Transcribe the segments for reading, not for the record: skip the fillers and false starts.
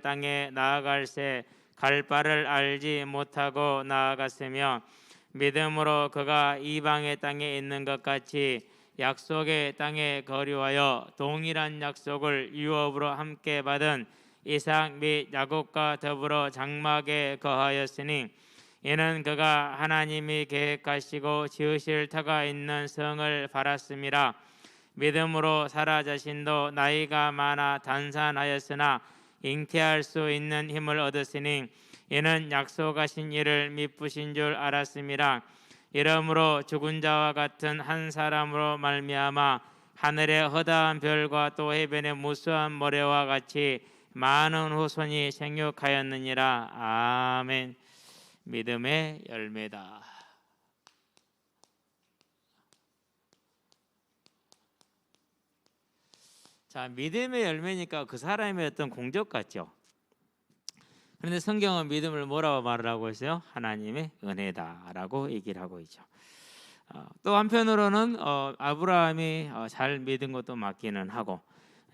땅에 나아갈새 갈 바를 알지 못하고 나아갔으며 믿음으로 그가 이방의 땅에 있는 것 같이 약속의 땅에 거류하여 동일한 약속을 유업으로 함께 받은 이삭 및 야곱과 더불어 장막에 거하였으니 이는 그가 하나님이 계획하시고 지으실 터가 있는 성을 바랐음이라. 믿음으로 사라 자신도 나이가 많아 단산하였으나 잉태할 수 있는 힘을 얻었으니 이는 약속하신 이를 미쁘신 줄 알았음이라. 이러므로 죽은 자와 같은 한 사람으로 말미암아 하늘의 허다한 별과 또 해변의 무수한 모래와 같이 많은 후손이 생육하였느니라. 아멘. 믿음의 열매다. 자, 믿음의 열매니까 그 사람의 어떤 공적 같죠. 그런데 성경은 믿음을 뭐라고 말을 하고 있어요? 하나님의 은혜다라고 얘기를 하고 있죠. 또 한편으로는 아브라함이 잘 믿은 것도 맞기는 하고,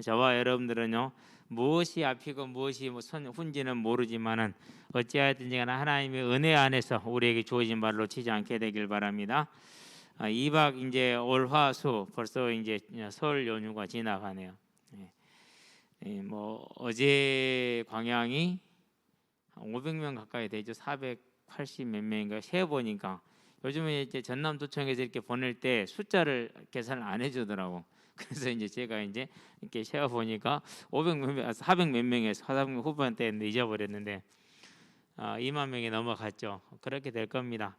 저와 여러분들은요 무엇이 앞이고 무엇이 훈지는 모르지만은 어찌하였든지 간에 하나님의 은혜 안에서 우리에게 주어진 말로 놓치지 않게 되길 바랍니다. 2박 이제 올화수 벌써 이제 설 연휴가 지나가네요. 뭐 어제 광양이 500명 가까이 되죠. 480 몇 명인가 세 보니까 요즘에 이제 전남도청에서 이렇게 보낼 때 숫자를 계산을 안 해주더라고. 그래서 이제 제가 이제 이렇게 세어 보니까 500 몇 명, 400 몇 명에서 400명 후반대인데 잊어버렸는데 2만 명이 넘어갔죠. 그렇게 될 겁니다.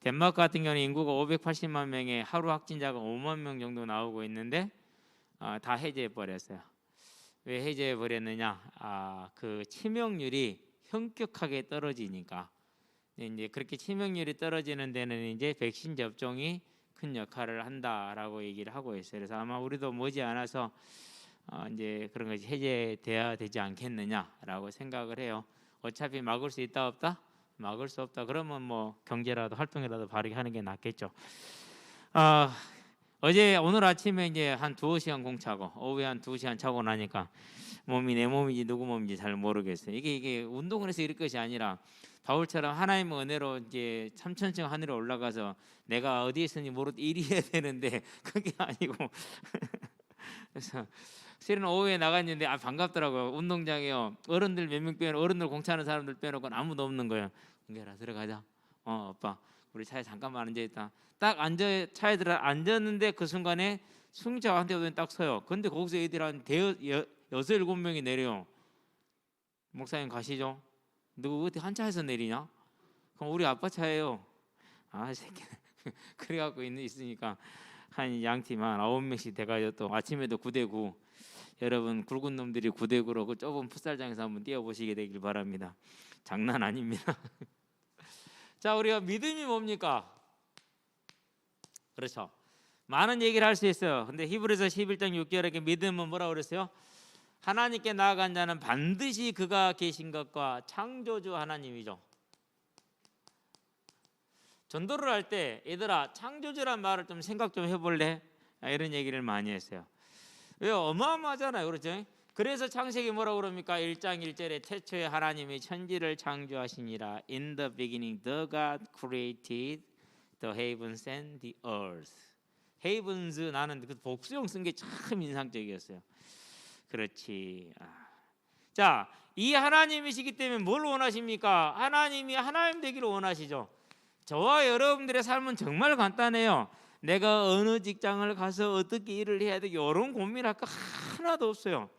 덴마크 같은 경우는 인구가 580만 명에 하루 확진자가 5만 명 정도 나오고 있는데 다 해제해 버렸어요. 왜 해제해 버렸느냐? 그 치명률이 현격하게 떨어지니까. 이제 그렇게 치명률이 떨어지는 데는 이제 백신 접종이 큰 역할을 한다라고 얘기를 하고 있어요. 그래서 아마 우리도 머지않아서 이제 그런 것이 해제돼야 되지 않겠느냐라고 생각을 해요. 어차피 막을 수 있다 없다? 막을 수 없다. 그러면 뭐 경제라도 활동이라도 바르게 하는 게 낫겠죠. 어제 오늘 아침에 이제 한 2시간 공차고 오후에 한 2시간 차고 나니까 몸이 내 몸인지 누구 몸인지 잘 모르겠어요. 이게 운동을 해서 이럴 것이 아니라 바울처럼 하나님의 은혜로 이제 3천층 하늘에 올라가서 내가 어디에 있으니 모르도 일이 해야 되는데 그게 아니고 그래서 실은 오후에 나갔는데 반갑더라고요. 운동장에요. 어른들 몇 명 빼놓고 어른들 공차하는 사람들 빼놓고는 아무도 없는 거예요. 은결아 들어가자. 아빠 우리 차에 잠깐만 앉아있다. 딱 차에 들어 앉았는데 그 순간에 승차가 한 대 딱 서요. 근데 거기서 애들 한 6-7명이 내려요. 목사님 가시죠. 누구 어디 한 차에서 내리냐? 그럼 우리 아빠 차예요. 새끼. 그래갖고 있으니까 한 양팀 한 9명씩 돼가지고 또 아침에도 9대9. 여러분 굵은 놈들이 9대9로 그 좁은 풋살장에서 한번 뛰어보시게 되길 바랍니다. 장난 아닙니다. 자, 우리가 믿음이 뭡니까? 그렇죠. 많은 얘기를 할 수 있어요. 근데 히브리서 11장 6절에 믿음은 뭐라고 그랬어요? 하나님께 나아간 자는 반드시 그가 계신 것과 창조주 하나님이죠. 전도를 할 때 얘들아 창조주란 말을 좀 생각 좀 해볼래? 이런 얘기를 많이 했어요. 왜요? 어마어마하잖아요. 그렇죠? 그래서 창세기 뭐라고 그럽니까? 1장 1절에 태초에 하나님이 천지를 창조하시니라. In the beginning the God created the heavens and the earth. heavens 나는 그 복수형 쓴 게 참 인상적이었어요. 그렇지. 자, 이 하나님이시기 때문에 뭘 원하십니까? 하나님이 하나님 되기를 원하시죠. 저와 여러분들의 삶은 정말 간단해요. 내가 어느 직장을 가서 어떻게 일을 해야 되고 이런 고민할 거 하나도 없어요.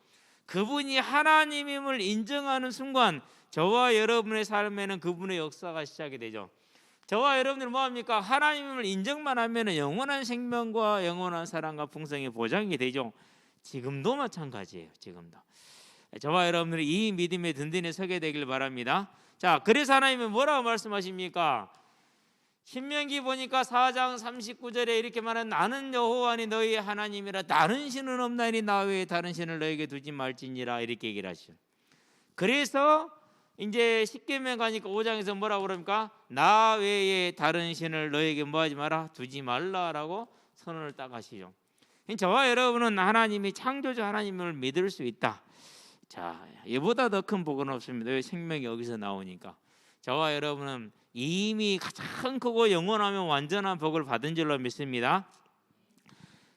그분이 하나님임을 인정하는 순간 저와 여러분의 삶에는 그분의 역사가 시작이 되죠. 저와 여러분들은 뭐합니까? 하나님을 인정만 하면 영원한 생명과 영원한 사랑과 풍성이 보장이 되죠. 지금도 마찬가지예요. 지금도 저와 여러분들이 이 믿음의 든든히 서게 되길 바랍니다. 자, 그래서 하나님은 뭐라고 말씀하십니까? 신명기 보니까 4장 39절에 이렇게 말하는 나는 여호와니 너희의 하나님이라 다른 신은 없나니 나 외에 다른 신을 너에게 두지 말지니라 이렇게 얘기를 하시죠. 그래서 이제 십계명 가니까 5장에서 뭐라고 그럽니까? 나 외에 다른 신을 너에게 뭐하지 마라? 두지 말라라고 선언을 딱 하시죠. 저와 여러분은 하나님이 창조주 하나님을 믿을 수 있다. 자, 이보다 더 큰 복은 없습니다. 왜 생명이 여기서 나오니까. 저와 여러분은 이미 가장 크고 영원하면 완전한 복을 받은 줄로 믿습니다.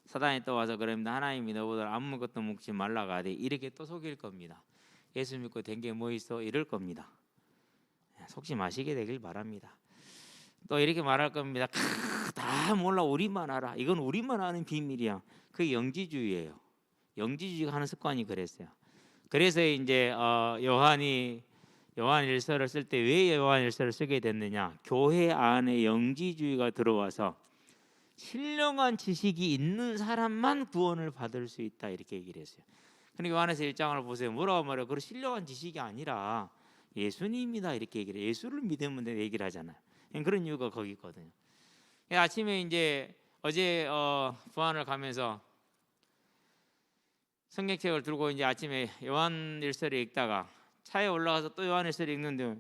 사단이 또 와서 그럽니다. 하나님이 너보다 아무것도 먹지 말라고 하되 이렇게 또 속일 겁니다. 예수 믿고 된 게 뭐 있어? 이럴 겁니다. 속지 마시게 되길 바랍니다. 또 이렇게 말할 겁니다. 다 몰라, 우리만 알아. 이건 우리만 아는 비밀이야. 그게 영지주의예요. 영지주의가 하는 습관이 그랬어요. 그래서 이제 요한일서를 쓸 때 왜 요한일서를 쓰게 됐느냐? 교회 안에 영지주의가 들어와서 신령한 지식이 있는 사람만 구원을 받을 수 있다, 이렇게 얘기를 했어요. 그러니까 요한에서 1장을 보세요. 뭐라고 말해요? 그 신령한 지식이 아니라 예수님이다, 이렇게 얘기를 해요. 예수를 믿으면 돼, 얘기를 하잖아요. 그런 이유가 거기 있거든요. 아침에 이제 어제 부안을 가면서 성경책을 들고 이제 아침에 요한일서를 읽다가 차에 올라가서 또 요한일서를 읽는데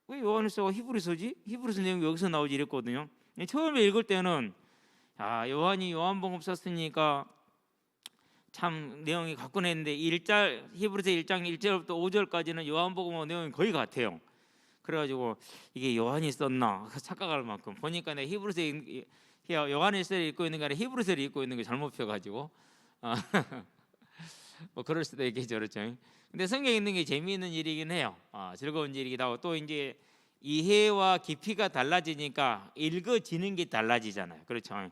왜 요한일서가 히브리서지? 히브리서 내용이 여기서 나오지 이랬거든요. 처음에 읽을 때는 요한이 요한복음 썼으니까 참 내용이 같구나 했는데 히브리서 1장 1절부터 5절까지는 요한복음 내용이 거의 같아요. 그래가지고 이게 요한이 썼나 착각할 만큼 보니까 내가 요한일서를 읽고 있는 게 아니라 히브리서를 읽고 있는 게 잘못 펴가지고 뭐 그럴 수도 있겠죠, 그렇죠? 근데 성경 읽는 게 재미있는 일이긴 해요. 즐거운 일이기도 하고 또 이제 이해와 깊이가 달라지니까 읽어지는 게 달라지잖아요, 그렇죠?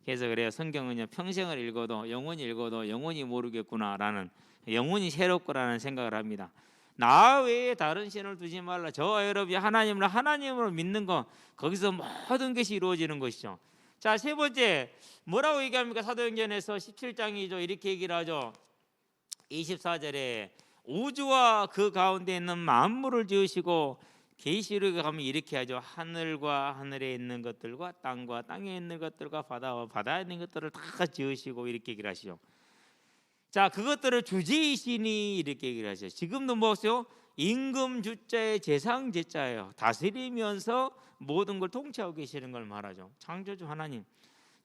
그래서 그래요. 성경은요, 평생을 읽어도 영원히 모르겠구나라는, 영원히 새롭구나라는 생각을 합니다. 나 외에 다른 신을 두지 말라. 저와 여러분이 하나님으로 믿는 거, 거기서 모든 것이 이루어지는 것이죠. 자, 세 번째 뭐라고 얘기합니까? 사도행전에서 17장이죠. 이렇게 얘기를 하죠. 24절에 우주와 그 가운데 있는 만물을 지으시고, 계시록에 가면 이렇게 하죠. 하늘과 하늘에 있는 것들과 땅과 땅에 있는 것들과 바다와 바다에 있는 것들을 다 지으시고, 이렇게 얘기를 하시죠. 자, 그것들을 주제이시니 이렇게 얘기를 하죠. 지금도 뭐죠? 임금 주자의 재상 제자예요. 다스리면서 모든 걸 통치하고 계시는 걸 말하죠. 창조주 하나님.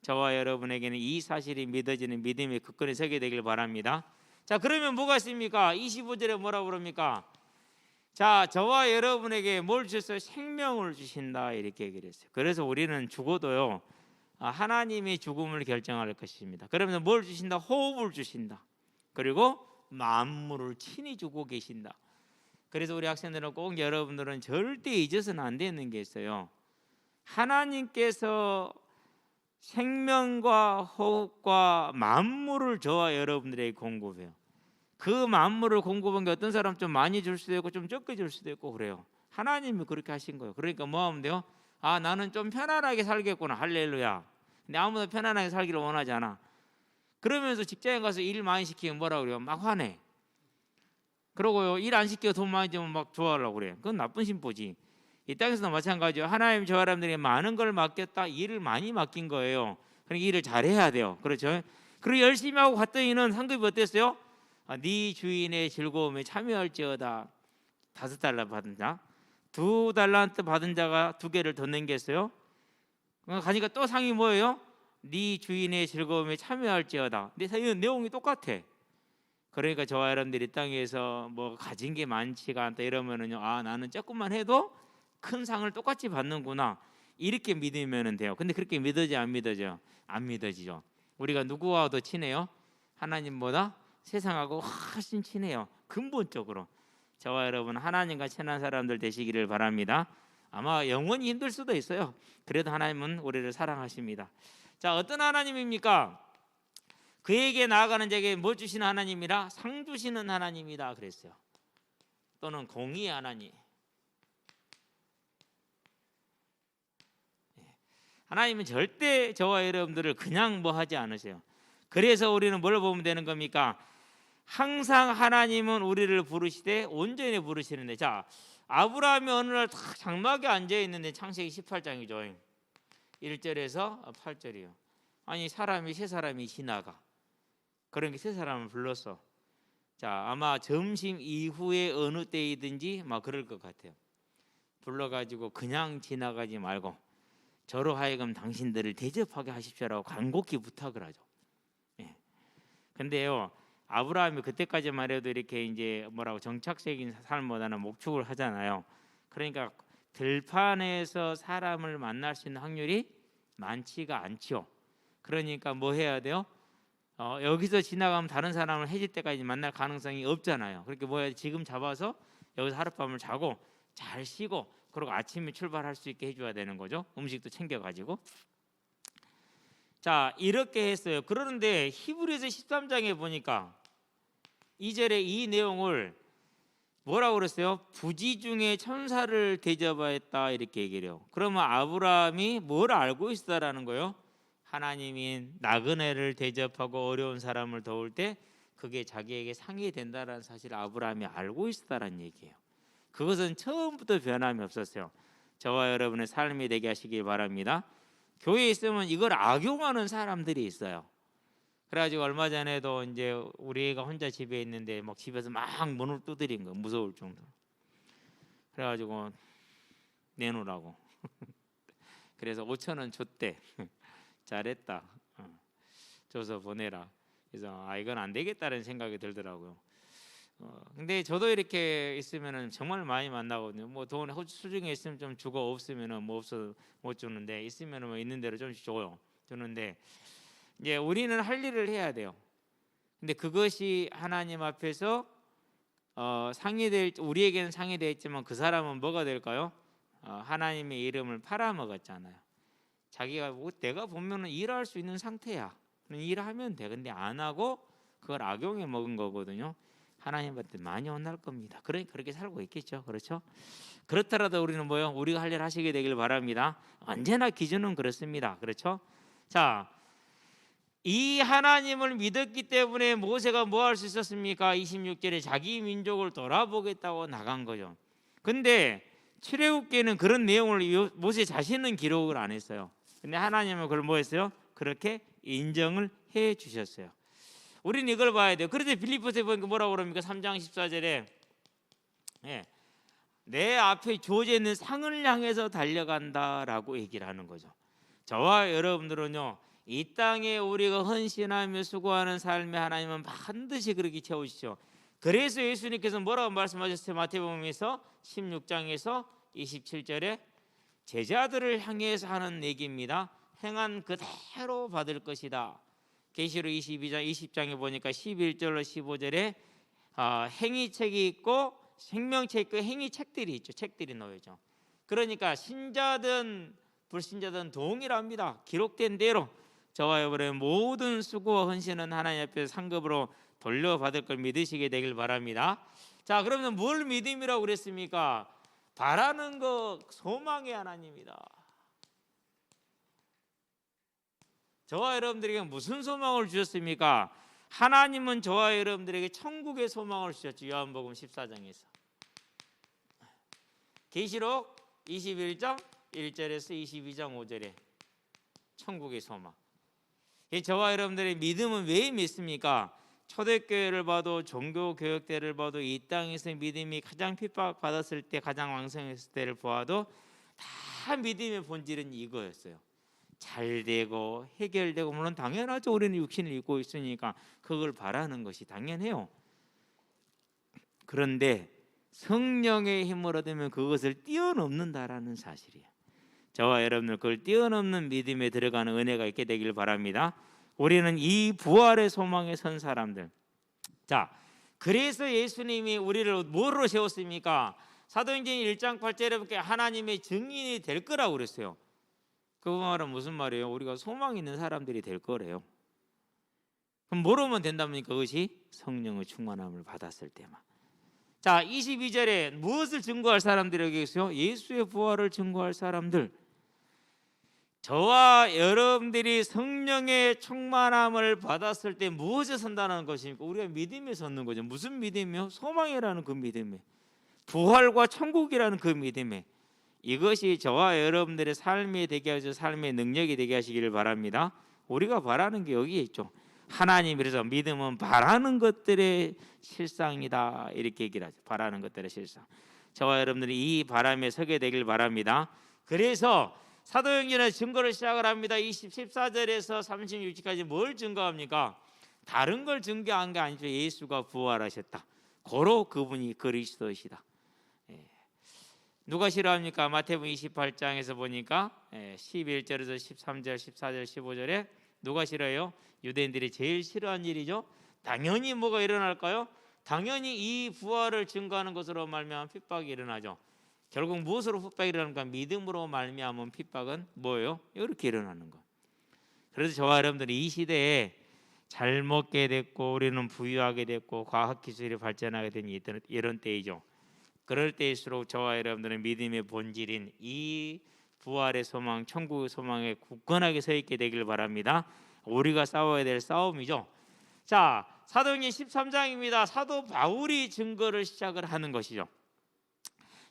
저와 여러분에게는 이 사실이 믿어지는 믿음의 굳건히 서게 되길 바랍니다. 자, 그러면 뭐가 있습니까? 25절에 뭐라고 그럽니까? 자, 저와 여러분에게 뭘 주셨어요? 생명을 주신다, 이렇게 얘기를 했어요. 그래서 우리는 죽어도요, 하나님이 죽음을 결정할 것입니다. 그러면 뭘 주신다? 호흡을 주신다. 그리고 만물을 친히 주고 계신다. 그래서 우리 학생들은 꼭, 여러분들은 절대 잊어서는 안 되는 게 있어요. 하나님께서 생명과 호흡과 만물을 저와 여러분들에게 공급해요. 그 만물을 공급한 게 어떤 사람 좀 많이 줄 수도 있고 좀 적게 줄 수도 있고 그래요. 하나님이 그렇게 하신 거예요. 그러니까 뭐 하면 돼요? 나는 좀 편안하게 살겠구나, 할렐루야. 근데 아무도 편안하게 살기를 원하지 않아. 그러면서 직장에 가서 일 많이 시키면 뭐라 그래요? 막 화내. 그러고요, 일 안 시켜 돈 많이 주면 막 좋아하려고 그래. 그건 나쁜 심보지. 이 땅에서도 마찬가지예요. 하나님 저 사람들이 많은 걸 맡겼다, 일을 많이 맡긴 거예요. 그러니까 일을 잘해야 돼요, 그렇죠? 그리고 열심히 하고 갔더니는 상급이 어땠어요? 네 주인의 즐거움에 참여할지어다. 5달러 받은 자, 2달란트 받은 자가 2개를 더 남겼어요. 가니까 또 상이 뭐예요? 네 주인의 즐거움에 참여할지어다. 근데 내용이 똑같아. 그러니까 저와 여러분들이 땅에서 뭐 가진 게 많지가 않다 이러면은요, 나는 조금만 해도 큰 상을 똑같이 받는구나, 이렇게 믿으면 돼요. 근데 그렇게 믿어지 안 믿어져? 안 믿어지죠. 우리가 누구와 더 친해요? 하나님보다 세상하고 훨씬 친해요. 근본적으로. 저와 여러분 하나님과 친한 사람들 되시기를 바랍니다. 아마 영원히 힘들 수도 있어요. 그래도 하나님은 우리를 사랑하십니다. 자, 어떤 하나님입니까? 그에게 나아가는 자에게 뭐 주시는 하나님이라? 상 주시는 하나님이다 그랬어요. 또는 공의의 하나님. 하나님은 절대 저와 여러분들을 그냥 뭐 하지 않으세요. 그래서 우리는 뭘 보면 되는 겁니까? 항상 하나님은 우리를 부르시되 온전히 부르시는데, 자, 아브라함이 어느 날 딱 장막에 앉아 있는데, 창세기 18장이죠. 1절에서 8절이요. 아니, 세 사람이 지나가. 그러니까 세 사람을 불렀어. 자, 아마 점심 이후에 어느 때이든지 막 그럴 것 같아요. 불러가지고 그냥 지나가지 말고 저로 하여금 당신들을 대접하게 하십시오라고 간곡히 부탁을 하죠. 근데요, 아브라함이 그때까지만 해도 이렇게 이제 뭐라고 정착적인 삶보다는 목축을 하잖아요. 그러니까 들판에서 사람을 만날 수 있는 확률이 많지가 않죠. 그러니까 뭐 해야 돼요? 여기서 지나가면 다른 사람을 해질 때까지 만날 가능성이 없잖아요. 그렇게 뭐 해야 돼? 지금 잡아서 여기서 하룻밤을 자고 잘 쉬고 그리고 아침에 출발할 수 있게 해줘야 되는 거죠. 음식도 챙겨가지고. 자, 이렇게 했어요. 그러는데 히브리서 13장에 보니까 2절에 이 내용을 뭐라고 그랬어요? 부지 중에 천사를 대접하였다 이렇게 얘기를 해요. 그러면 아브라함이 뭘 알고 있었다라는 거예요? 하나님이 나그네를 대접하고 어려운 사람을 도울 때 그게 자기에게 상이 된다라는 사실을 아브라함이 알고 있었다라는 얘기예요. 그것은 처음부터 변함이 없었어요. 저와 여러분의 삶이 되게 하시길 바랍니다. 교회에 있으면 이걸 악용하는 사람들이 있어요. 그래가지고 얼마 전에도 이제 우리 애가 혼자 집에 있는데 막 집에서 막 문을 두드린 거 무서울 정도. 그래가지고 내놓으라고. 그래서 5,000원 줬대. 잘했다. 줘서 보내라. 그래서 이건 안 되겠다는 생각이 들더라고요. 근데 저도 이렇게 있으면은 정말 많이 만나거든요. 뭐 돈 수중에 있으면 좀 주고 없으면은 뭐 없어 못 주는데 있으면은 뭐 있는 대로 좀씩 줘요. 주는데 이제 우리는 할 일을 해야 돼요. 근데 그것이 하나님 앞에서 우리에게는 상이 되어 있지만 그 사람은 뭐가 될까요? 하나님의 이름을 팔아먹었잖아요. 자기가 내가 보면은 일할 수 있는 상태야. 일하면 돼. 근데 안 하고 그걸 악용해 먹은 거거든요. 하나님한테 많이 혼날 겁니다. 그러니까 그렇게 살고 있겠죠. 그렇죠? 그렇더라도 우리는 뭐요? 우리가 할 일 하시게 되길 바랍니다. 언제나 기준은 그렇습니다. 그렇죠? 자, 이 하나님을 믿었기 때문에 모세가 뭐 할 수 있었습니까? 26절에 자기 민족을 돌아보겠다고 나간 거죠. 근데 출애굽기에는 그런 내용을 모세 자신은 기록을 안 했어요. 근데 하나님은 그걸 뭐 했어요? 그렇게 인정을 해 주셨어요. 우리는 이걸 봐야 돼요. 그래서 빌립보서에 보니까 뭐라고 그럽니까? 3장 14절에 내 앞에 주어져 있는 상을 향해서 달려간다라고 얘기를 하는 거죠. 저와 여러분들은요, 이 땅에 우리가 헌신하며 수고하는 삶에 하나님은 반드시 그렇게 채우시죠. 그래서 예수님께서 뭐라고 말씀하셨어요? 마태복음에서 16장에서 27절에 제자들을 향해서 하는 얘기입니다. 행한 그대로 받을 것이다. 계시록 22장 20장에 보니까 11절로 15절에 행위책이 있고 생명책 있고 행위책들이 있죠. 책들이 놓여져. 그러니까 신자든 불신자든 동일합니다. 기록된 대로 저와 여러분의 모든 수고와 헌신은 하나님 앞에서 상급으로 돌려받을 걸 믿으시게 되길 바랍니다. 자, 그러면 뭘 믿음이라고 그랬습니까? 바라는 것, 소망의 하나님이다. 저와 여러분들에게 무슨 소망을 주셨습니까? 하나님은 저와 여러분들에게 천국의 소망을 주셨죠. 요한복음 14장에서. 계시록 21장 1절에서 22장 5절에 천국의 소망. 저와 여러분들의 믿음은 왜 믿습니까? 초대교회를 봐도 종교교역대를 봐도 이 땅에서 믿음이 가장 핍박받았을 때 가장 왕성했을 때를 보아도 다 믿음의 본질은 이거였어요. 잘 되고 해결되고, 물론 당연하죠. 우리는 육신을 입고 있으니까 그걸 바라는 것이 당연해요. 그런데 성령의 힘을 얻으면 그것을 뛰어넘는다라는 사실이에요. 저와 여러분들 그걸 뛰어넘는 믿음에 들어가는 은혜가 있게 되길 바랍니다. 우리는 이 부활의 소망에 선 사람들. 자, 그래서 예수님이 우리를 뭐로 세웠습니까? 사도행전 1장 8절에 보니까 하나님의 증인이 될 거라고 그랬어요. 그 말은 무슨 말이에요? 우리가 소망 있는 사람들이 될 거래요. 그럼 뭐로만 된답니까? 그것이 성령의 충만함을 받았을 때만. 자, 22절에 무엇을 증거할 사람들에게 있어요? 예수의 부활을 증거할 사람들. 저와 여러분들이 성령의 충만함을 받았을 때 무엇에 선다는 것입니까? 우리가 믿음에 섰는 거죠. 무슨 믿음이요? 소망이라는 그 믿음에, 부활과 천국이라는 그 믿음에. 이것이 저와 여러분들의 삶이 되게 하셔서 삶의 능력이 되게 하시기를 바랍니다. 우리가 바라는 게 여기에 있죠. 하나님, 그래서 믿음은 바라는 것들의 실상이다 이렇게 얘기를 하죠. 바라는 것들의 실상. 저와 여러분들이 이 바람에 서게 되길 바랍니다. 그래서 사도행전의 증거를 시작을 합니다. 14절에서 36절까지 뭘 증거합니까? 다른 걸 증거한 게 아니죠. 예수가 부활하셨다. 고로 그분이 그리스도시다. 누가 싫어합니까? 마태복음 28장에서 보니까 11절에서 13절, 14절, 15절에 누가 싫어요? 유대인들이 제일 싫어한 일이죠. 당연히 뭐가 일어날까요? 당연히 이 부활을 증거하는 것으로 말미암아 핍박이 일어나죠. 결국 무엇으로 핍박이 일어납니까? 믿음으로 말미암은 핍박은 뭐예요? 이렇게 일어나는 거. 그래서 저와 여러분들이 이 시대에 잘 먹게 됐고 우리는 부유하게 됐고 과학기술이 발전하게 된 이런 때이죠. 그럴 때일수록 저와 여러분들은 믿음의 본질인 이 부활의 소망, 천국의 소망에 굳건하게 서 있게 되길 바랍니다. 우리가 싸워야 될 싸움이죠. 자, 사도행전 13장입니다. 사도 바울이 증거를 시작을 하는 것이죠.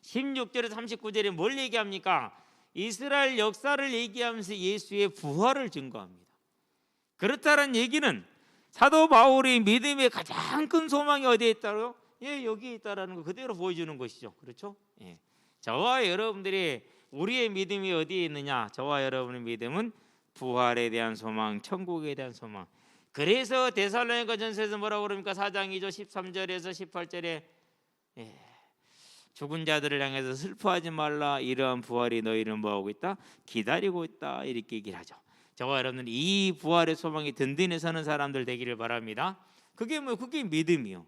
16절에서 39절에 뭘 얘기합니까? 이스라엘 역사를 얘기하면서 예수의 부활을 증거합니다. 그렇다는 얘기는 사도 바울이 믿음의 가장 큰 소망이 어디에 있다고요? 여기에 있다라는 거 그대로 보여주는 것이죠. 그렇죠? 저와 여러분들이 우리의 믿음이 어디에 있느냐? 저와 여러분의 믿음은 부활에 대한 소망, 천국에 대한 소망. 그래서 데살로니가전서에서 뭐라고 그럽니까? 4장이죠. 13절에서 18절에 죽은 자들을 향해서 슬퍼하지 말라. 이러한 부활이 너희를 뭐하고 있다? 기다리고 있다. 이렇게 얘기를 하죠. 저와 여러분은 이 부활의 소망이 든든히 서는 사람들 되기를 바랍니다. 그게 믿음이요.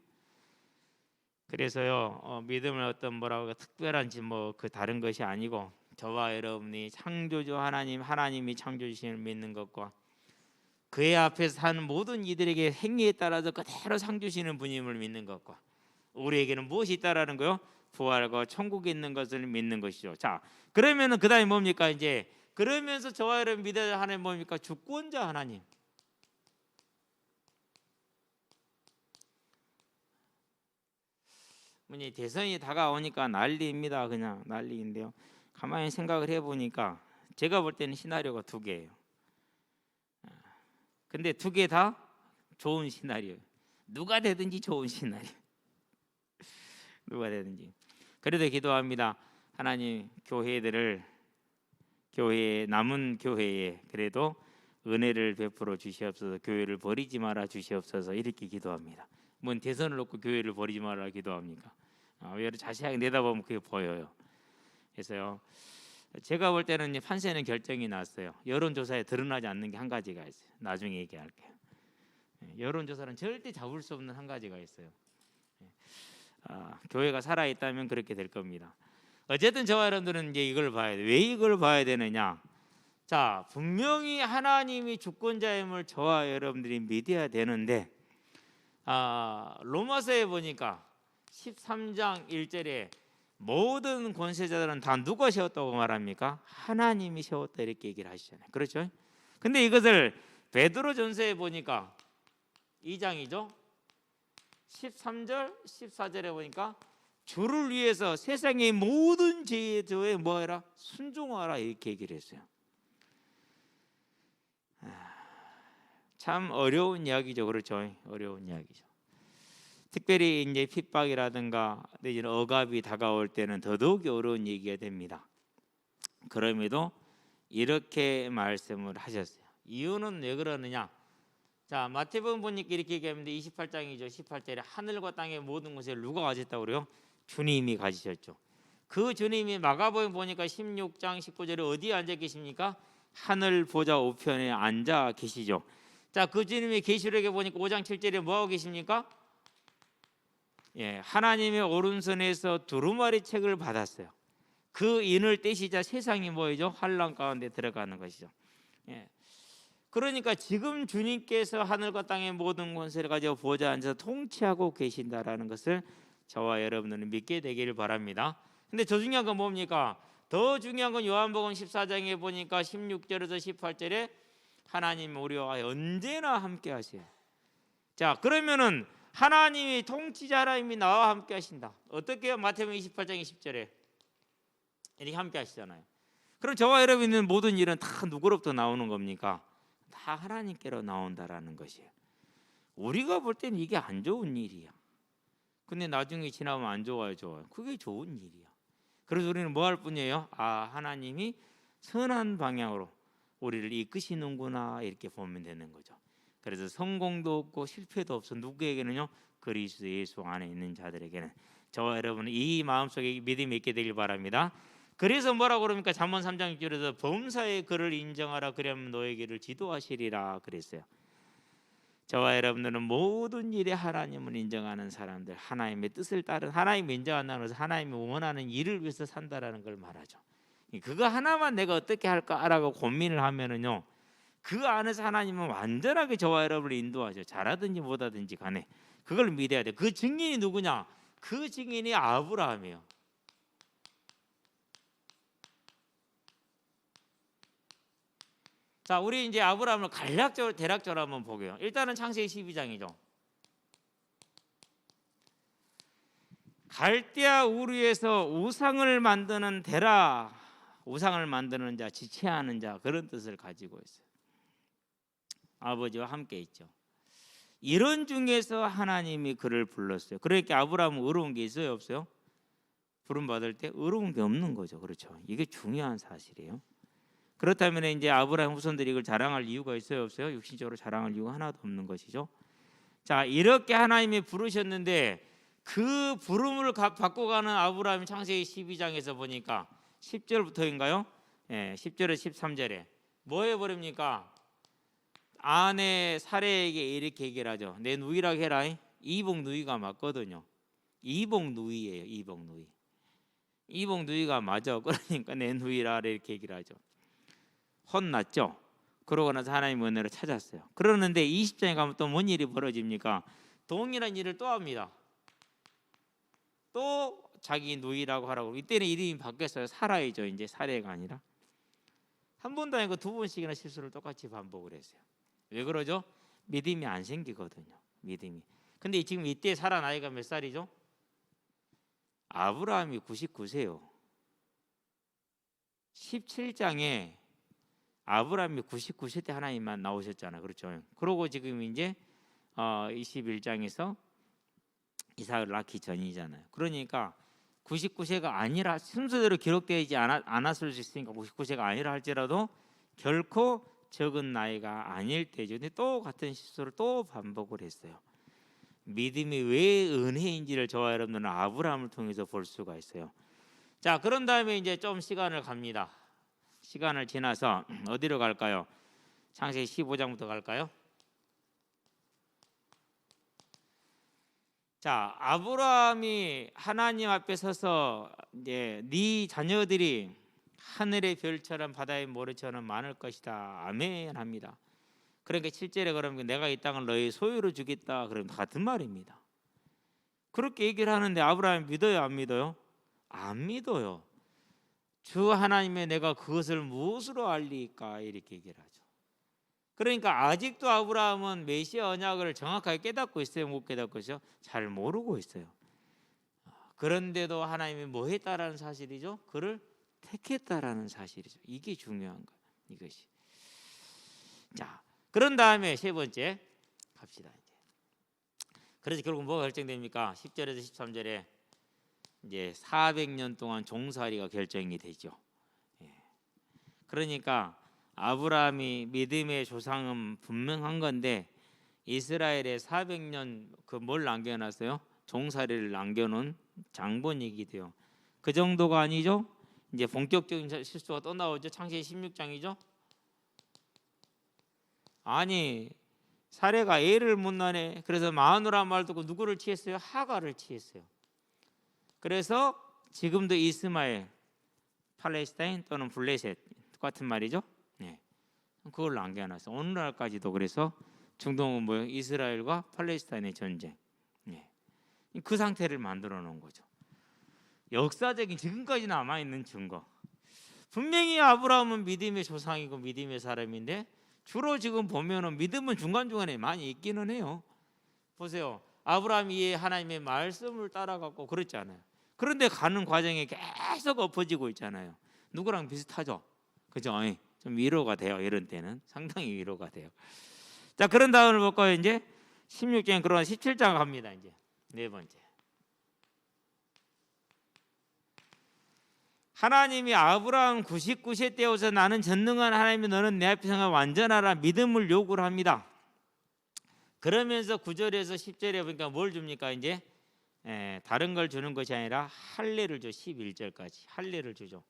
그래서요, 믿음을 어떤 뭐라고 특별한지 그 다른 것이 아니고 저와 여러분이 창조주 하나님이 창조주신을 믿는 것과 그의 앞에서 사는 모든 이들에게 행위에 따라서 그대로 상 주시는 분임을 믿는 것과 우리에게는 무엇이 있다라는 거요? 부활과 천국에 있는 것을 믿는 것이죠. 자, 그러면은 그다음에 뭡니까? 이제 그러면서 저와 여러분 믿어야 할 하나님 뭡니까? 주권자 하나님. 대선이 다가오니까 난리입니다. 그냥 난리인데요. 가만히 생각을 해보니까 제가 볼 때는 시나리오가 두 개예요. 근데 두 개 다 좋은 시나리오. 누가 되든지 좋은 시나리오. 누가 되든지. 그래도 기도합니다. 하나님 남은 교회에 그래도 은혜를 베풀어 주시옵소서. 교회를 버리지 말아 주시옵소서. 이렇게 기도합니다. 뭔 대선을 놓고 교회를 버리지 말아 기도합니까? 왜 자세하게 내다보면 그게 보여요. 그래서요, 제가 볼 때는 판세는 결정이 났어요. 여론조사에 드러나지 않는 게 한 가지가 있어요. 나중에 얘기할게요. 여론조사는 절대 잡을 수 없는 한 가지가 있어요. 교회가 살아있다면 그렇게 될 겁니다. 어쨌든 저와 여러분들은 이제 이걸 봐야 돼요. 왜 이걸 봐야 되느냐? 자, 분명히 하나님이 주권자임을 저와 여러분들이 믿어야 되는데 로마서에 보니까 13장 1절에 모든 권세자들은 다 누가 세웠다고 말합니까? 하나님이 세웠다 이렇게 얘기를 하시잖아요. 그렇죠? 근데 이것을 베드로전서에 보니까 2장이죠. 13절 14절에 보니까 주를 위해서 세상의 모든 죄에 뭐해라? 순종하라 이렇게 얘기를 했어요. 참 어려운 이야기죠. 그렇죠? 어려운 이야기죠. 특별히 이제 핍박이라든가 내지는 억압이 다가올 때는 더더욱 어려운 얘기가 됩니다. 그럼에도 이렇게 말씀을 하셨어요. 이유는 왜 그러느냐? 자, 마태복음 보니까 이렇게 얘기합니다. 28장이죠. 18절에 하늘과 땅의 모든 것을 누가 가졌다고 그래요? 주님이 가지셨죠. 그 주님이 마가복음 보니까 16장 19절에 어디에 앉아 계십니까? 하늘 보좌 우편에 앉아 계시죠. 자, 그 주님이 계시록에 보니까 5장 7절에 뭐하고 계십니까? 하나님의 오른손에서 두루마리 책을 받았어요. 그 인을 떼시자 세상이 뭐이죠? 환란 가운데 들어가는 것이죠. 그러니까 지금 주님께서 하늘과 땅의 모든 권세를 가지고 보좌에 앉아서 통치하고 계신다라는 것을 저와 여러분들은 믿게 되기를 바랍니다. 근데 더 중요한 건 뭡니까? 더 중요한 건 요한복음 14장에 보니까 16절에서 18절에 하나님 우리와 언제나 함께 하세요. 자, 그러면은 하나님이 통치자라님이 나와 함께 하신다. 어떻게 해요? 마태복음 28장 20절에 이렇게 함께 하시잖아요. 그럼 저와 여러분이 있는 모든 일은 다 누구로부터 나오는 겁니까? 다 하나님께로 나온다라는 것이에요. 우리가 볼 때는 이게 안 좋은 일이야. 근데 나중에 지나면 안 좋아요, 좋아요. 그게 좋은 일이야. 그래서 우리는 뭐 할 뿐이에요? 하나님이 선한 방향으로 우리를 이끄시는구나 이렇게 보면 되는 거죠. 그래서 성공도 없고 실패도 없어. 누구에게는요? 그리스도 예수 안에 있는 자들에게는. 저와 여러분은 이 마음속에 믿음이 있게 되길 바랍니다. 그래서 뭐라고 그럽니까? 잠언 3장 6절에서 범사의 그를 인정하라. 그러면 너의 길을 지도하시리라 그랬어요. 저와 여러분들은 모든 일에 하나님을 인정하는 사람들, 하나님의 뜻을 따른, 하나님을 인정한다는 것은 하나님이 원하는 일을 위해서 산다라는 걸 말하죠. 그거 하나만 내가 어떻게 할까라고 고민을 하면은요, 그 안에서 하나님은 완전하게 저와 여러분을 인도하죠. 잘하든지 못하든지 간에 그걸 믿어야 돼. 그 증인이 누구냐? 그 증인이 아브라함이에요. 자, 우리 이제 아브라함을 간략적으로 대략적으로 한번 보게요. 일단은 창세기 12장이죠. 갈대아 우르에서 우상을 만드는 데라, 우상을 만드는 자, 지체하는 자, 그런 뜻을 가지고 있어요. 아버지와 함께 있죠. 이런 중에서 하나님이 그를 불렀어요. 그러니까 아브라함은 어려운 게 있어요, 없어요? 부름 받을 때 어려운 게 없는 거죠. 그렇죠. 이게 중요한 사실이에요. 그렇다면 이제 아브라함 후손들이 이걸 자랑할 이유가 있어요, 없어요? 육신적으로 자랑할 이유가 하나도 없는 것이죠. 자, 이렇게 하나님이 부르셨는데 그 부름을 받고 가는 아브라함이 창세기 12장에서 보니까 10절부터인가요? 10절에 13절에 뭐 해버립니까? 아내 사레에게 이렇게 얘기를 하죠. 내 누이라 해라. 이복 누이가 맞거든요. 이복 누이예요. 이복 누이. 이복 누이가 맞아. 그러니까 내 누이라 이렇게 얘기를 하죠. 혼났죠. 그러고 나서 하나님 은혜로 찾았어요. 그러는데 20장에 가면 또 뭔 일이 벌어집니까? 동일한 일을 또 합니다. 또 자기 누이라고 하라고. 이때는 이름이 바뀌었어요. 사라이죠. 이제 사레가 아니라. 한 번도 아니고 두 번씩이나 실수를 똑같이 반복을 했어요. 왜 그러죠? 믿음이 안 생기거든요. 믿음이. 근데 지금 이때 사라 나이가 몇 살이죠? 아브라함이 99세요. 17장에 아브라함이 99세 때 하나님만 나오셨잖아요. 그렇죠? 그러고 지금 이제 21장에서 이삭을 낳기 전이잖아요. 그러니까 99세가 아니라 순서대로 기록되지 않았을 수 있으니까 99세가 아니라 할지라도 결코 적은 나이가 아닐 때죠. 근데 또 같은 실수를 또 반복을 했어요. 믿음이 왜 은혜인지를 저와 여러분들은 아브라함을 통해서 볼 수가 있어요. 자, 그런 다음에 이제 좀 시간을 갑니다. 시간을 지나서 어디로 갈까요? 창세기 15장부터 갈까요? 자, 아브라함이 하나님 앞에 서서 이제 네 자녀들이 하늘의 별처럼 바다의 모래처럼 많을 것이다. 아멘 합니다. 그러니까 실제로 그러면 내가 이 땅을 너희 소유로 주겠다. 그러면 같은 말입니다. 그렇게 얘기를 하는데 아브라함이 믿어요, 안 믿어요? 안 믿어요. 주 하나님의 내가 그것을 무엇으로 알리까 이렇게 얘기를 하죠. 그러니까 아직도 아브라함은 메시아 언약을 정확하게 깨닫고 있어요, 못 깨닫고 있어요? 잘 모르고 있어요. 그런데도 하나님이 뭐 했다라는 사실이죠? 그를 택했다라는 사실이죠. 이게 중요한 거예요. 이것이. 자, 그런 다음에 세 번째 갑시다. 이제. 그래서 결국 뭐가 결정됩니까? 10절에서 13절에 이제 400년 동안 종살이가 결정이 되죠. 그러니까 아브라함이 믿음의 조상은 분명한 건데 이스라엘에 400년 그 뭘 남겨놨어요? 종살이를 남겨놓은 장본이기 돼요. 그 정도가 아니죠? 이제 본격적인 실수가 또 나오죠. 창세기 16장이죠. 아니 사레가 애를 못 낳네. 그래서 마누라 말 듣고 누구를 취했어요? 하가를 취했어요. 그래서 지금도 이스마엘, 팔레스타인 또는 블레셋 똑같은 말이죠. 네. 그걸 남겨놨어. 오늘날까지도. 그래서 중동은 뭐예요? 이스라엘과 팔레스타인의 전쟁. 네. 그 상태를 만들어 놓은 거죠. 역사적인 지금까지 남아 있는 증거. 분명히 아브라함은 믿음의 조상이고 믿음의 사람인데 주로 지금 보면은 믿음은 중간중간에 많이 있기는 해요. 보세요. 아브라함이 하나님의 말씀을 따라갔고 그랬잖아요. 그런데 가는 과정에 계속 엎어지고 있잖아요. 누구랑 비슷하죠? 그죠? 좀 위로가 돼요. 이런 때는 상당히 위로가 돼요. 자, 그런 다음을 볼까요? 이제 16장 그러나 17장 갑니다. 이제 네 번째. 하나님이 아브라함 99세 때여서 나는 전능한 하나님이 너는 내 앞에서 완전하라 믿음을 요구를 합니다. 그러면서 9절에서 10절에 보니까 뭘 줍니까? 이제 다른 걸 주는 것이 아니라 할례를 줘. 11절까지 할례를 주죠.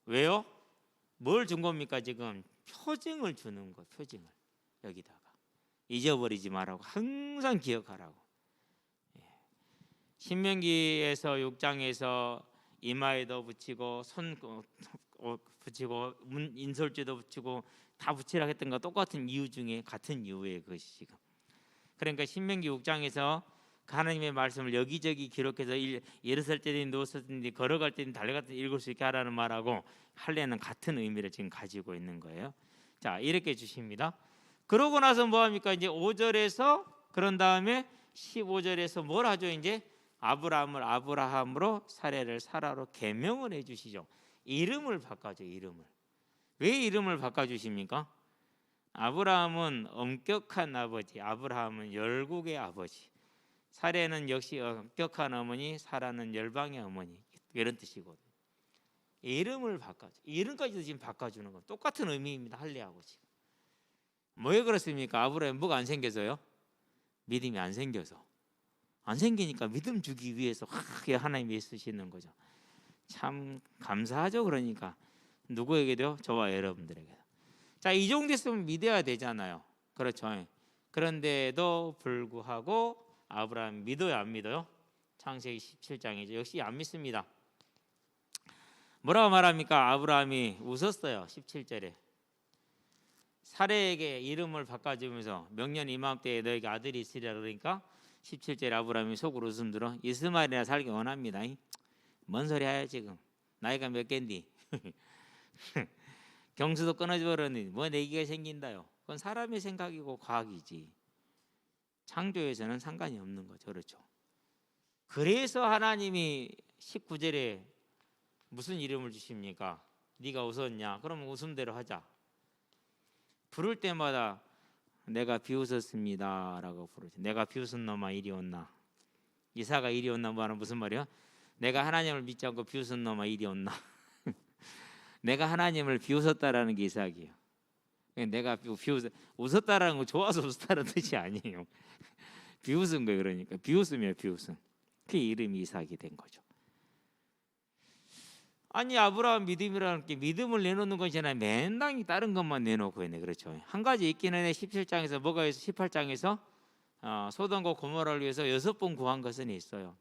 왜요? 뭘 준 겁니까? 지금 표징을 주는 거. 표징을 여기다가 잊어버리지 말라고, 항상 기억하라고. 신명기에서 6장에서 이마에도 붙이고 손 붙이고 인솔죄도 붙이고 다 붙이라 했던 거 똑같은 이유 중에 같은 이유예요. 그것이 지금. 그러니까 신명기 6장에서 하나님의 말씀을 여기저기 기록해서 일어설 때든 누웠을 때든 걸어갈 때든 달려갈 때 읽을 수 있게 하라는 말하고 할례는 같은 의미를 지금 가지고 있는 거예요. 자, 이렇게 주십니다. 그러고 나서 뭐 합니까? 이제 5절에서 그런 다음에 15절에서 뭘 하죠? 이제 아브라함을 아브라함으로 사레를 사라로 계명을 해 주시죠. 이름을 바꿔줘. 이름을. 왜 이름을 바꿔 주십니까? 아브라함은 엄격한 아버지, 아브라함은 열국의 아버지, 사레는 역시 엄격한 어머니, 사라는 열방의 어머니, 이런 뜻이거든요. 이름을 바꿔줘. 이름까지도 지금 바꿔주는 거 똑같은 의미입니다. 할례하고 지금. 왜 그렇습니까? 아브라함 뭐가 안 생겨서요? 믿음이 안 생겨서. 안 생기니까 믿음 주기 위해서 하나님이 쓰시는 거죠. 참 감사하죠. 그러니까 누구에게도요? 저와 여러분들에게. 자, 이 정도 있으면 믿어야 되잖아요. 그렇죠. 그런데도 불구하고 아브라함 믿어요, 안 믿어요? 창세기 17장이죠. 역시 안 믿습니다. 뭐라고 말합니까? 아브라함이 웃었어요. 17절에 사레에게 이름을 바꿔주면서 명년 이맘때에 너에게 아들이 있으리라 그러니까 17절에 아브라함이 속으로 웃음 들어 이스마엘이나 살기 원합니다. 뭔 소리 하요 지금? 나이가 몇 갠디? 경수도 끊어져 버렸는데 뭐 내기가 생긴다요. 그건 사람의 생각이고 과학이지. 창조에서는 상관이 없는 거죠. 그렇죠. 그래서 하나님이 19절에 무슨 이름을 주십니까? 네가 웃었냐? 그러면 웃음대로 하자. 부를 때마다 내가 비웃었습니다 라고 부르죠. 내가 비웃은 놈아 이리 온나. 이사가 이리 온나 뭐하는 무슨 말이야? 내가 하나님을 믿지 않고 비웃은 놈아 이리 온나. 내가 하나님을 비웃었다라는 게 이삭이에요. 내가 웃었다라는 거 좋아서 웃었다는 뜻이 아니에요. 비웃은 거예요. 그러니까 비웃음이에요. 비웃음. 그 이름이 이삭이 된 거죠. 아니 아브라함 믿음이라는 게 믿음을 내놓는 것이잖아요. 맨날 다른 것만 내놓고 있네. 그렇죠. 한 가지 있기는 해. 17장에서 뭐가 있어? 18장에서 소돔과 고모라를 위해서 6번 구한 것은 있어요.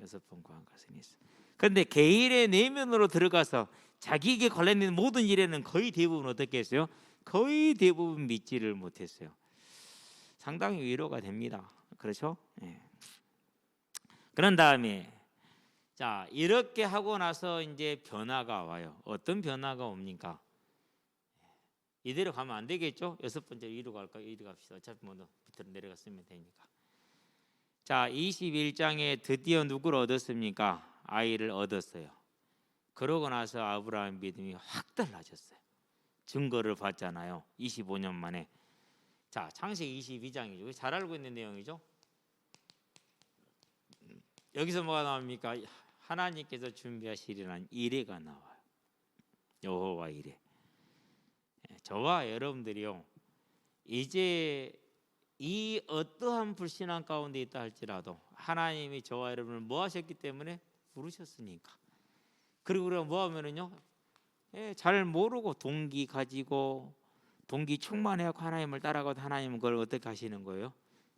6번 구한 것은 있어요. 그런데 개인의 내면으로 들어가서 자기에게 관련된 모든 일에는 거의 대부분 어떻게 했어요? 거의 대부분 믿지를 못했어요. 상당히 위로가 됩니다. 그렇죠? 네. 그런 다음에 자 이렇게 하고 나서 이제 변화가 와요. 어떤 변화가 옵니까? 이대로 가면 안 되겠죠? 6번째 위로 갈까요? 이리 갑시다. 어차피 뭐 밑으로 내려갔으면 되니까. 자 21장에 드디어 누구를 얻었습니까? 아이를 얻었어요. 그러고 나서 아브라함 믿음이 확 달라졌어요. 증거를 봤잖아요. 25년 만에. 자 창세기 22장이죠. 잘 알고 있는 내용이죠. 여기서 뭐가 나옵니까? 하나님께서 준비하시리라는 이레가 나와요. 여호와 이레. 저와 여러분들이요. 이제 이 어떠한 불신앙 가운데 있다 할지라도 하나님이 저와 여러분을 뭐 하셨기 때문에 부르셨으니까. 그리고 그럼 뭐 하면은요? 잘 모르고 동기 가지고 동기 충만해갖고 하나님을 따라가도 하나님은 그걸 어떻게 하시는 거예요?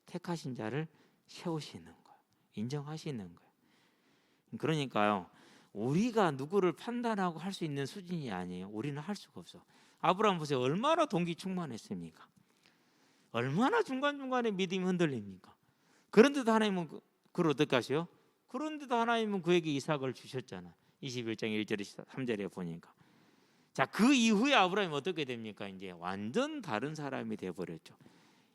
택하신 자를 세우시는 거예요. 인정하시는 거예요. 그러니까요. 우리가 누구를 판단하고 할 수 있는 수준이 아니에요. 우리는 할 수가 없어. 아브라함 보세요. 얼마나 동기 충만했습니까? 얼마나 중간중간에 믿음이 흔들립니까? 그런데도 하나님은 그걸 어떻게 하세요? 그런데도 하나님은 그에게 이삭을 주셨잖아. 21장 1절에 3절에 보니까. 자, 그 이후에 아브라함이 어떻게 됩니까? 이제 완전 다른 사람이 돼버렸죠.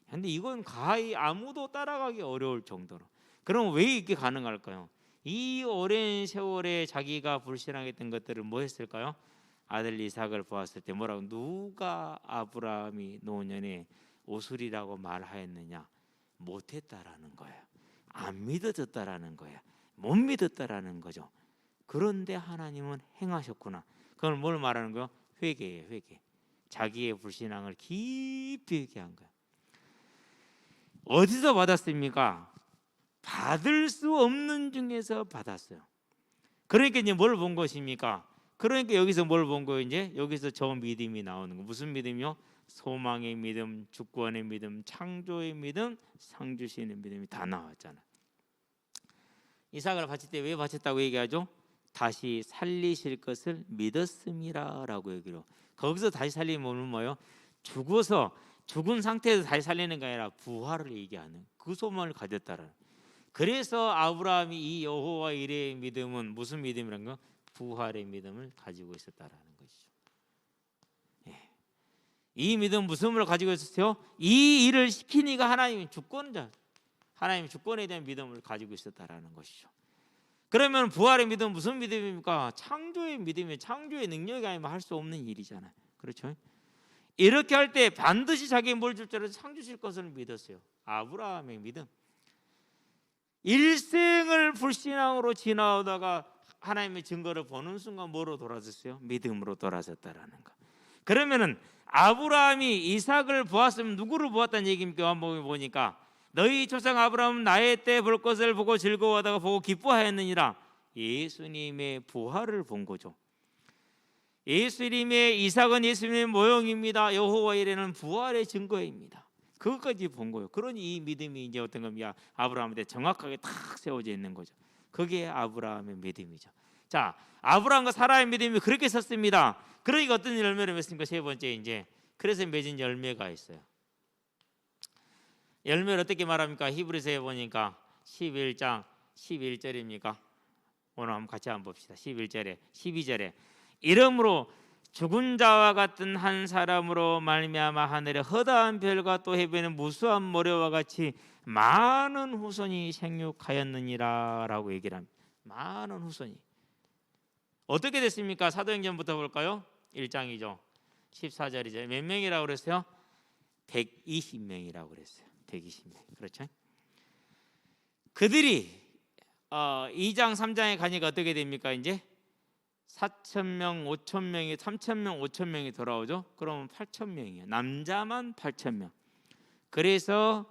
근데 이건 거의 아무도 따라가기 어려울 정도로. 그럼 왜 이렇게 가능할까요? 이 오랜 세월에 자기가 불신앙했던 것들을 뭐 했을까요? 아들 이삭을 보았을 때 뭐라고? 누가 아브라함이 노년에 오술이라고 말하였느냐? 못했다라는 거예요. 안 믿어졌다라는 거예요. 못 믿었다라는 거죠. 그런데 하나님은 행하셨구나. 그걸 뭘 말하는 거예요? 회개예요. 회개. 자기의 불신앙을 깊이 회개한 거예요. 어디서 받았습니까? 받을 수 없는 중에서 받았어요. 그러니까 이제 뭘 본 것입니까? 그러니까 여기서 뭘 본 거예요? 이제 여기서 저 믿음이 나오는 거. 무슨 믿음이요? 소망의 믿음, 주권의 믿음, 창조의 믿음, 상 주시는 믿음이 다 나왔잖아요. 이삭을 바칠 때 왜 바쳤다고 얘기하죠? 다시 살리실 것을 믿었음이라라고 얘기로. 거기서 다시 살리면 뭐예요? 죽어서 죽은 상태에서 다시 살리는 게 아니라 부활을 얘기하는 그 소망을 가졌다라는. 그래서 아브라함이 이 여호와 이레의 믿음은 무슨 믿음이란 거? 부활의 믿음을 가지고 있었다라는 것이죠. 예. 이 믿음 무슨 믿음을 가지고 있었어요? 이 일을 시키니까 하나님이 주권자, 하나님 주권에 대한 믿음을 가지고 있었다라는 것이죠. 그러면 부활의 믿음 무슨 믿음입니까? 창조의 믿음이 창조의 능력이 아니면 할 수 없는 일이잖아요. 그렇죠? 이렇게 할 때 반드시 자기의 뭘 줄 줄 알아서 상 주실 것을 믿었어요. 아브라함의 믿음. 일생을 불신앙으로 지나오다가 하나님의 증거를 보는 순간 뭐로 돌아섰어요? 믿음으로 돌아섰다라는 거. 그러면은 아브라함이 이삭을 보았으면 누구를 보았다는 얘기입니까? 요한복음에 보니까 너희 조상 아브라함은 나의 때 볼 것을 보고 즐거워하다가 보고 기뻐하였느니라. 예수님의 부활을 본 거죠. 예수님의 이삭은 예수님의 모형입니다. 여호와 이레는 부활의 증거입니다. 그것까지 본 거예요. 그러니 이 믿음이 이제 어떤 겁니까? 아브라함한테 정확하게 딱 세워져 있는 거죠. 그게 아브라함의 믿음이죠. 자, 아브라함과 사라의 믿음이 그렇게 섰습니다. 그러니까 어떤 열매를 맺습니까? 세 번째 이제 그래서 맺은 열매가 있어요. 열매를 어떻게 말합니까? 히브리서에 보니까 11장 11절입니까? 오늘 한번 같이 한번 봅시다. 11절에 12절에 이러므로 죽은 자와 같은 한 사람으로 말미암아 하늘의 허다한 별과 또 해변의 무수한 모래와 같이 많은 후손이 생육하였느니라 라고 얘기를 합니다. 많은 후손이 어떻게 됐습니까? 사도행전부터 볼까요? 1장이죠. 14절이죠. 몇 명이라고 그랬어요? 120명이라고 그랬어요. 120명. 그렇죠? 그들이 2장 3장에 가니까 어떻게 됩니까? 이제 4,000명, 5,000명이 3,000명, 5,000명이 돌아오죠. 그러면 8,000명이에요. 남자만 8,000명. 그래서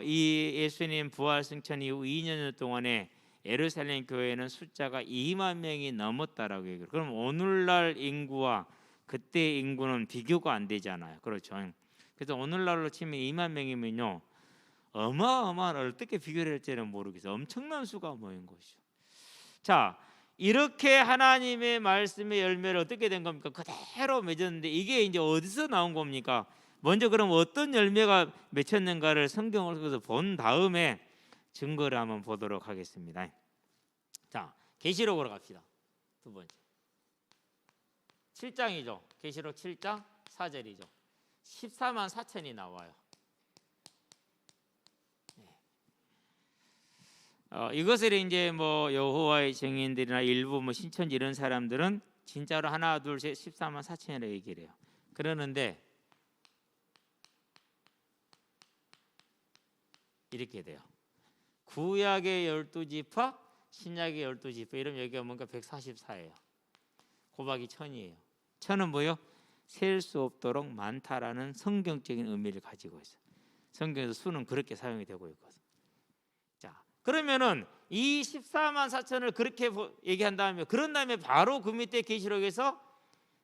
이 예수님 부활 승천 이후 2년 동안에 예루살렘 교회는 숫자가 2만 명이 넘었다라고 얘기해요. 그럼 오늘날 인구와 그때 인구는 비교가 안 되잖아요. 그렇죠. 그래서 오늘날로 치면 2만 명이면요, 어마어마한 어떻게 비교를 할지는 모르겠어요. 엄청난 수가 모인 것이죠. 자, 이렇게 하나님의 말씀의 열매를 어떻게 된 겁니까? 그대로 맺었는데 이게 이제 어디서 나온 겁니까? 먼저 그럼 어떤 열매가 맺혔는가를 성경을 통해서 본 다음에 증거를 한번 보도록 하겠습니다. 자, 계시록으로 갑시다. 두 번째 7장이죠. 계시록 7장 4절이죠. 14만 4천이 나와요. 이것을 이제 뭐 여호와의 증인들이나 일부 뭐 신천지 이런 사람들은 진짜로 하나 둘 셋 14만 4천이라고 얘기를 해요. 그러는데 이렇게 돼요. 구약의 12지파, 신약의 12지파 이러면 여기가 뭔가 144예요. 곱하기 1000이에요. 1000은 뭐예요? 셀 수 없도록 많다라는 성경적인 의미를 가지고 있어요. 성경에서 수는 그렇게 사용이 되고 있거든요. 자, 그러면은 이 14만 4천을 그렇게 얘기한 다음에 그런 다음에 바로 그 밑에 계시록에서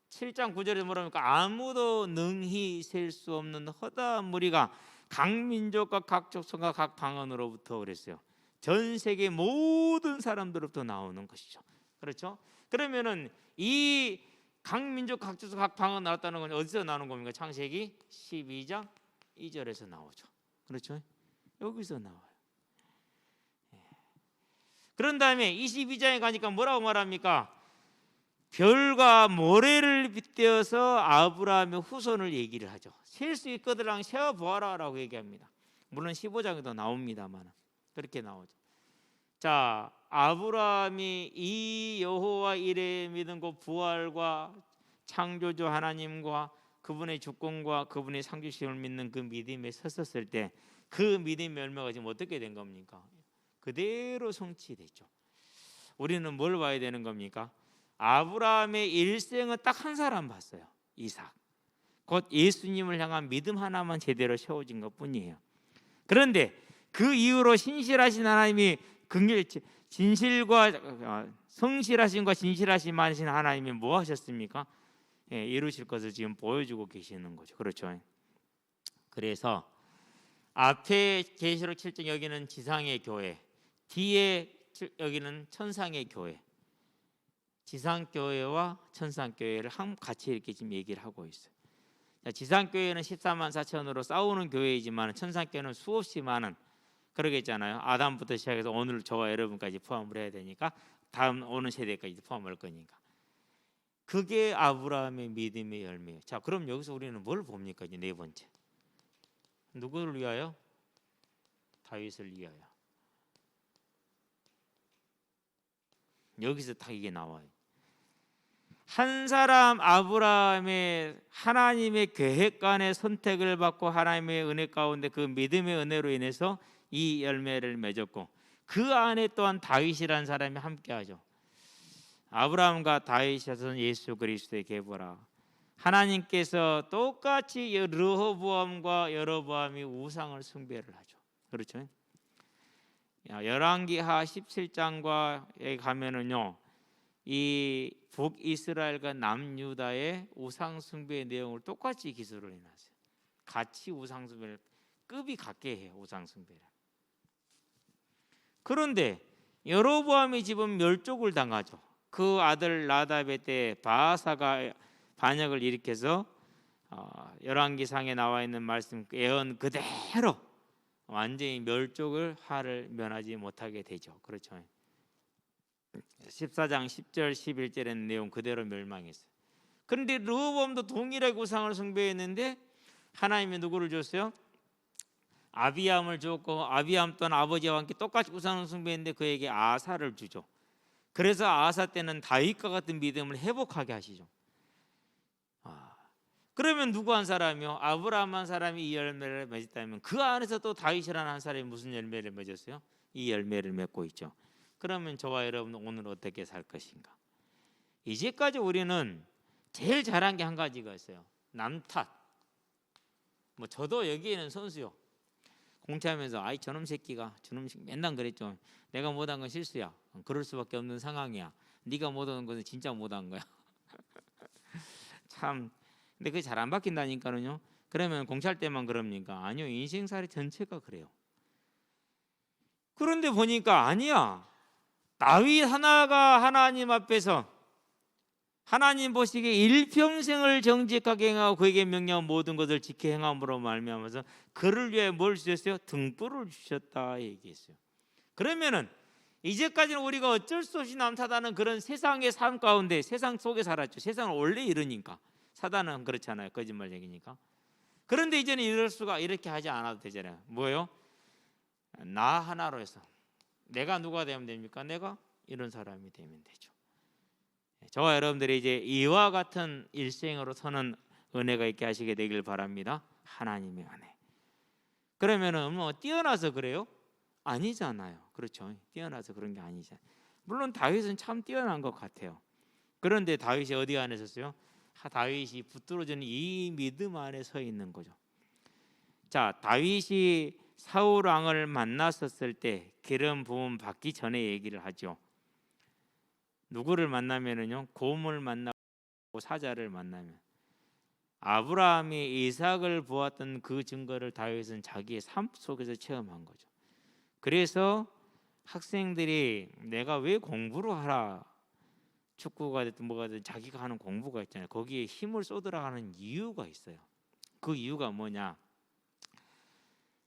7장 9절에 뭐랍니까? 아무도 능히 셀 수 없는 허다한 무리가 각 민족과 각 족속과 각 방언으로부터 그랬어요. 전 세계 모든 사람들로부터 나오는 것이죠. 그렇죠? 그러면은 이 각 민족 각 족속 각 방언 나왔다는 건 어디서 나오는 겁니까? 창세기 12장 2절에서 나오죠. 그렇죠? 여기서 나와요. 그런 다음에 22장에 가니까 뭐라고 말합니까? 별과 모래를 빗대어서 아브라함의 후손을 얘기를 하죠. 셀 수 있거든 세어보아라 라고 얘기합니다. 물론 15장에도 나옵니다만 그렇게 나오죠. 자, 아브라함이 이 여호와 이레 믿은 그 부활과 창조주 하나님과 그분의 주권과 그분의 상주심을 믿는 그 믿음에 섰었을 때 그 믿음의 열매가 지금 어떻게 된 겁니까? 그대로 성취됐죠. 우리는 뭘 봐야 되는 겁니까? 아브라함의 일생은 딱 한 사람 봤어요. 이삭. 곧 예수님을 향한 믿음 하나만 제대로 세워진 것뿐이에요. 그런데 그 이후로 신실하신 하나님이 진실과 성실하심과 진실하심 하신 하나님이 뭐 하셨습니까? 예, 이루실 것을 지금 보여주고 계시는 거죠. 그렇죠. 그래서 앞에 계시록 7장 여기는 지상의 교회, 뒤에 여기는 천상의 교회, 지상 교회와 천상 교회를 같이 이렇게 지금 얘기를 하고 있어요. 지상 교회는 14만 4천으로 싸우는 교회이지만 천상 교회는 수없이 많은, 그러겠잖아요. 아담부터 시작해서 오늘 저와 여러분까지 포함을 해야 되니까 다음 오는 세대까지 포함할 거니까. 그게 아브라함의 믿음의 열매예요. 자, 그럼 여기서 우리는 뭘 봅니까? 이제 네 번째, 누구를 위하여? 다윗을 위하여. 여기서 다 이게 나와요. 한 사람 아브라함의 하나님의 계획관의 선택을 받고 하나님의 은혜 가운데 그 믿음의 은혜로 인해서 이 열매를 맺었고, 그 안에 또한 다윗이라는 사람이 함께하죠. 아브라함과 다윗은 예수 그리스도의 계보라. 하나님께서 똑같이 르호보암과 여로보암이 우상을 숭배를 하죠. 그렇죠? 열왕기하 17장과에 가면은요, 이 북이스라엘과 남유다의 우상 숭배의 내용을 똑같이 기술을 해놨어요. 같이 우상 숭배를 급이 같게 해요. 우상 숭배를. 그런데 여로보암이 지금 멸족을 당하죠. 그 아들 나답의 때 바하사가 반역을 일으켜서 열왕기상에 나와 있는 말씀 예언 그대로 완전히 멸족을 화를 면하지 못하게 되죠. 그렇죠. 14장 10절 11절의 내용 그대로 멸망했어요. 그런데 르호보암도 동일하게 우상을 숭배했는데 하나님이 누구를 줬어요? 아비암을 줬고, 아비암 또한 아버지와 함께 똑같이 우상을 숭배했는데 그에게 아사를 주죠. 그래서 아사 때는 다윗과 같은 믿음을 회복하게 하시죠. 그러면 누구 한 사람이요? 아브라함 한 사람이 이 열매를 맺었다면 그 안에서 또 다윗이라는 한 사람이 무슨 열매를 맺었어요? 이 열매를 맺고 있죠. 그러면 저와 여러분 오늘 어떻게 살 것인가? 이제까지 우리는 제일 잘한 게 한 가지가 있어요. 남 탓. 뭐 저도 여기에는 선수요. 공채하면서 아이 저놈 새끼가 저놈 새끼 맨날 그랬죠. 내가 못한 건 실수야. 그럴 수밖에 없는 상황이야. 네가 못한 것은 진짜 못한 거야. 참. 근데 그게 잘 안 바뀐다니까요. 그러면 공채할 때만 그럽니까? 아니요. 인생살이 전체가 그래요. 그런데 보니까 아니야. 다윗 하나가 하나님 앞에서 하나님 보시기에 일평생을 정직하게 행하고 그에게 명령한 모든 것을 지켜 행함으로 말미암아서 그를 위해 뭘 주셨어요? 등불을 주셨다 얘기했어요. 그러면은 이제까지는 우리가 어쩔 수 없이 남탓하는 그런 세상의 삶 가운데 세상 속에 살았죠. 세상은 원래 이러니까. 사단은 그렇잖아요. 거짓말 얘기니까. 그런데 이제는 이럴 수가 이렇게 하지 않아도 되잖아요. 뭐예요? 나 하나로 해서 내가 누가 되면 됩니까? 내가 이런 사람이 되면 되죠. 저와 여러분들이 이제 이와 같은 일생으로 서는 은혜가 있게 하시게 되길 바랍니다. 하나님의 은혜. 그러면은 뭐 뛰어나서 그래요? 아니잖아요. 그렇죠. 뛰어나서 그런 게 아니잖아요. 물론 다윗은 참 뛰어난 것 같아요. 그런데 다윗이 어디 안에 섰어요? 다윗이 붙들어진 이 믿음 안에 서 있는 거죠. 자, 다윗이 사울 왕을 만났었을 때 기름 부음 받기 전에 얘기를 하죠. 누구를 만나면은요, 곰을 만나고 사자를 만나면 아브라함이 이삭을 보았던 그 증거를 다윗은 자기의 삶 속에서 체험한 거죠. 그래서 학생들이 내가 왜 공부를 하라, 축구가 됐든 뭐가 됐든 자기가 하는 공부가 있잖아요. 거기에 힘을 쏟으라 하는 이유가 있어요. 그 이유가 뭐냐?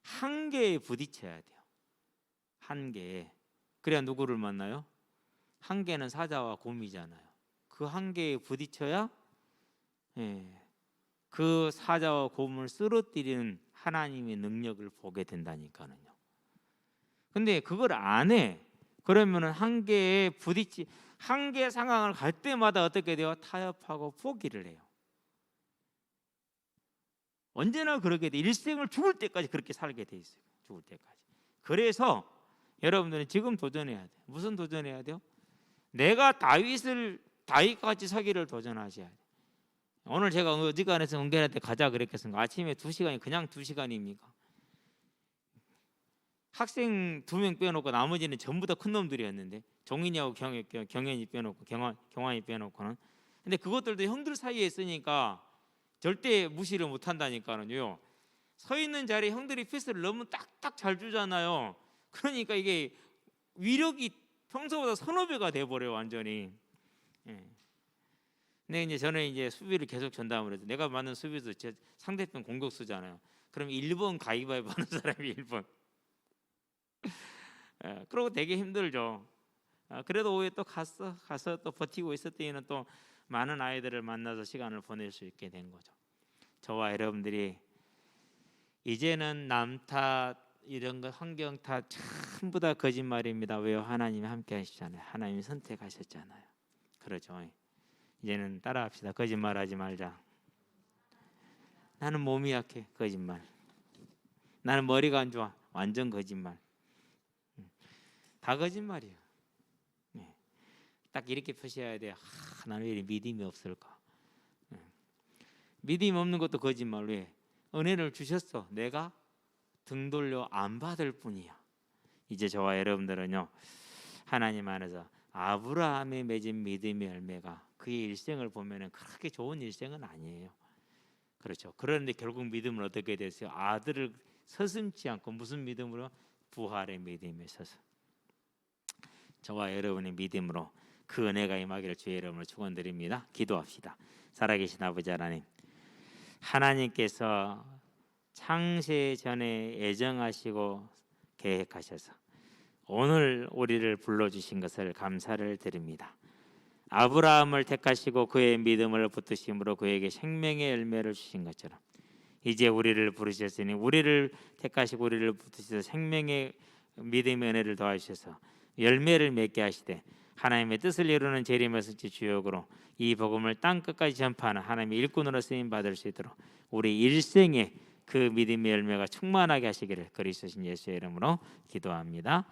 한계에 부딪혀야 돼요. 한계에. 그래야 누구를 만나요? 한계는 사자와 곰이잖아요. 그 한계에 부딪혀야 그 사자와 곰을 쓰러뜨리는 하나님의 능력을 보게 된다니까요. 근데 그걸 안 해. 그러면은 한계 상황을 갈 때마다 어떻게 돼요? 타협하고 포기를 해요. 언제나 그렇게 돼. 일생을 죽을 때까지 그렇게 살게 돼 있어요. 죽을 때까지. 그래서 여러분들은 지금 도전해야 돼요. 무슨 도전해야 돼요? 내가 다윗같이 서기를 도전하셔야 돼요. 오늘 제가 어지간해서 은견한테 가자 그랬겠습니까? 아침에 2시간이 그냥 2시간입니까? 학생 2명 빼놓고 나머지는 전부 다 큰 놈들이었는데, 종인이하고 경현이 빼놓고 경환이 빼놓고는. 근데 그것들도 형들 사이에 있으니까 절대 무시를 못 한다니까요. 서 있는 자리에 형들이 패스를 너무 딱딱 잘 주잖아요. 그러니까 이게 위력이 평소보다 서너 배가 돼버려요, 완전히. 예. 근데 이제 저는 이제 수비를 계속 전담을 해서, 내가 맞는 수비수 제 상대편 공격수잖아요. 그럼 1번 가위바위보 하는 사람이 1번. 예, 그러고 되게 힘들죠. 그래도 오후에 또 가서 또 버티고 있을 때에는 또 많은 아이들을 만나서 시간을 보낼 수 있게 된 거죠. 저와 여러분들이 이제는 남 탓, 이런 거 환경 탓 전부 다 거짓말입니다. 왜요? 하나님이 함께 하시잖아요. 하나님이 선택하셨잖아요. 그렇죠. 이제는 따라합시다. 거짓말하지 말자. 나는 몸이 약해. 거짓말. 나는 머리가 안 좋아. 완전 거짓말. 다 거짓말이에요. 네. 딱 이렇게 표시해야 돼요. 나는 왜 이렇게 믿음이 없을까? 믿음이 없는 것도 거짓말. 왜? 은혜를 주셨어. 내가 등 돌려 안 받을 뿐이야. 이제 저와 여러분들은요, 하나님 안에서 아브라함이 맺은 믿음의 열매가, 그의 일생을 보면은 그렇게 좋은 일생은 아니에요. 그렇죠. 그런데 결국 믿음은 어떻게 됐어요? 아들을 서슴지 않고, 무슨 믿음으로? 부활의 믿음에 서서. 저와 여러분의 믿음으로 그 은혜가 임하기를 주의 이름으로 축원드립니다. 기도합시다. 살아계신 아버지 하나님, 하나님께서 창세 전에 예정하시고 계획하셔서 오늘 우리를 불러주신 것을 감사를 드립니다. 아브라함을 택하시고 그의 믿음을 붙드심으로 그에게 생명의 열매를 주신 것처럼, 이제 우리를 부르셨으니 우리를 택하시고 우리를 붙드셔서 생명의 믿음의 은혜를 더하셔서 열매를 맺게 하시되, 하나님의 뜻을 이루는 재림의 주역으로 이 복음을 땅 끝까지 전파하는 하나님의 일꾼으로 쓰임 받을 수 있도록 우리 일생에 그 믿음의 열매가 충만하게 하시기를 그리스도신 예수의 이름으로 기도합니다.